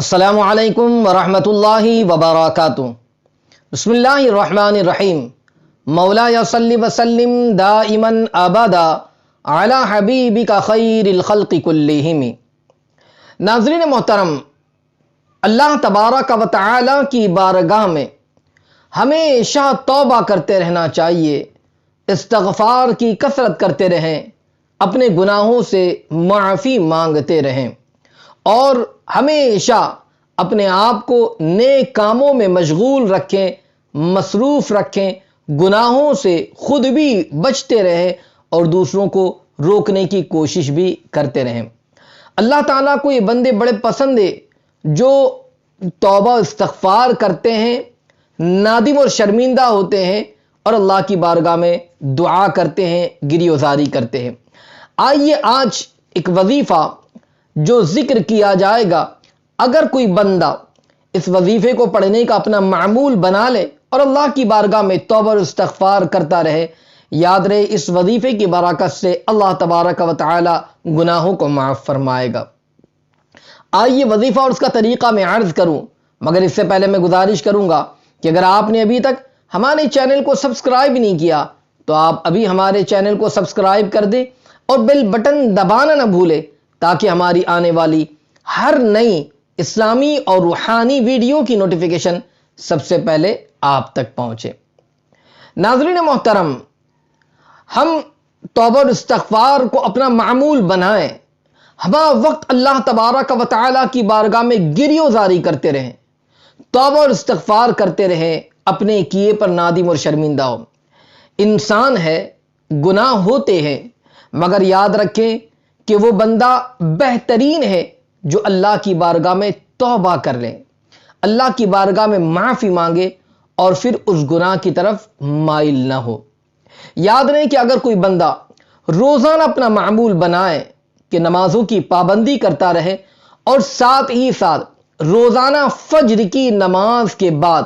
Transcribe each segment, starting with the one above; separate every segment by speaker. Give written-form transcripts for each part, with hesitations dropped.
Speaker 1: السلام علیکم ورحمۃ اللہ وبرکاتہ۔ بسم اللہ الرحمن الرحیم۔ مولا صلی وسلم دائما ابدا علی حبیبک خیر الخلق کلہم۔ ناظرین محترم، اللہ تبارک و تعالی کی بارگاہ میں ہمیشہ توبہ کرتے رہنا چاہیے، استغفار کی کثرت کرتے رہیں، اپنے گناہوں سے معافی مانگتے رہیں اور ہمیشہ اپنے آپ کو نیک کاموں میں مشغول رکھیں، مصروف رکھیں، گناہوں سے خود بھی بچتے رہیں اور دوسروں کو روکنے کی کوشش بھی کرتے رہیں۔ اللہ تعالیٰ کو یہ بندے بڑے پسند ہیں جو توبہ استغفار کرتے ہیں، نادم اور شرمندہ ہوتے ہیں اور اللہ کی بارگاہ میں دعا کرتے ہیں، گریزاری کرتے ہیں۔ آئیے آج ایک وظیفہ جو ذکر کیا جائے گا، اگر کوئی بندہ اس وظیفے کو پڑھنے کا اپنا معمول بنا لے اور اللہ کی بارگاہ میں توبہ اور استغفار کرتا رہے، یاد رہے اس وظیفے کی برکت سے اللہ تبارک و تعالی گناہوں کو معاف فرمائے گا۔ آئیے وظیفہ اور اس کا طریقہ میں عرض کروں، مگر اس سے پہلے میں گزارش کروں گا کہ اگر آپ نے ابھی تک ہمارے چینل کو سبسکرائب نہیں کیا تو آپ ابھی ہمارے چینل کو سبسکرائب کر دیں اور بیل بٹن دبانا نہ بھولیں تاکہ ہماری آنے والی ہر نئی اسلامی اور روحانی ویڈیو کی نوٹیفیکیشن سب سے پہلے آپ تک پہنچے۔ ناظرین محترم، ہم توبہ اور استغفار کو اپنا معمول بنائیں، ہم وقت اللہ تبارک و تعالی کی بارگاہ میں گریزاری کرتے رہیں، توبہ اور استغفار کرتے رہیں، اپنے کیے پر نادم اور شرمندہ ہو۔ انسان ہے، گناہ ہوتے ہیں، مگر یاد رکھیں کہ وہ بندہ بہترین ہے جو اللہ کی بارگاہ میں توبہ کر لے، اللہ کی بارگاہ میں معافی مانگے اور پھر اس گناہ کی طرف مائل نہ ہو۔ یاد رہے کہ اگر کوئی بندہ روزانہ اپنا معمول بنائے کہ نمازوں کی پابندی کرتا رہے اور ساتھ ہی ساتھ روزانہ فجر کی نماز کے بعد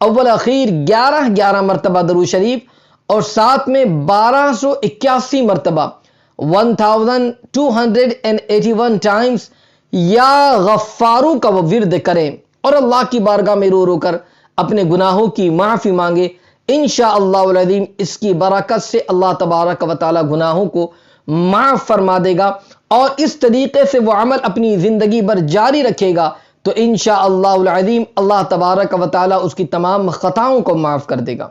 Speaker 1: اول اخیر 11 مرتبہ درود شریف اور ساتھ میں 1281 مرتبہ 1281 ٹائمز یا غفارو کا وہ ورد کریں اور اللہ کی بارگاہ میں رو رو کر اپنے گناہوں کی معافی مانگے، انشاءاللہ العظیم اس کی برکت سے اللہ تبارک و تعالی گناہوں کو معاف فرما دے گا اور اس طریقے سے وہ عمل اپنی زندگی بھر جاری رکھے گا تو انشاءاللہ العظیم اللہ تبارک و تعالی اس کی تمام خطاؤں کو معاف کر دے گا۔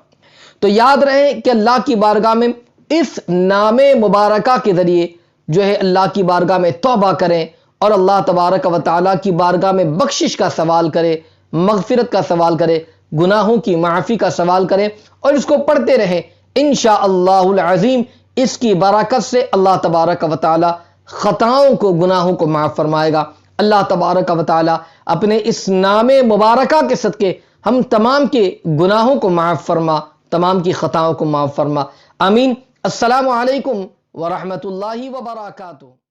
Speaker 1: تو یاد رہے کہ اللہ کی بارگاہ میں اس نام مبارکہ کے ذریعے جو ہے اللہ کی بارگاہ میں توبہ کریں اور اللہ تبارک و تعالیٰ کی بارگاہ میں بخشش کا سوال کرے، مغفرت کا سوال کرے، گناہوں کی معافی کا سوال کرے اور اس کو پڑھتے رہیں، انشاءاللہ العظیم اس کی برکت سے اللہ تبارک و تعالیٰ خطاؤں کو، گناہوں کو معاف فرمائے گا۔ اللہ تبارک و تعالیٰ اپنے اس نام مبارکہ کے صدقے ہم تمام کے گناہوں کو معاف فرما، تمام کی خطاؤں کو معاف فرما، آمین۔ السلام علیکم ورحمۃ اللہ وبرکاتہ۔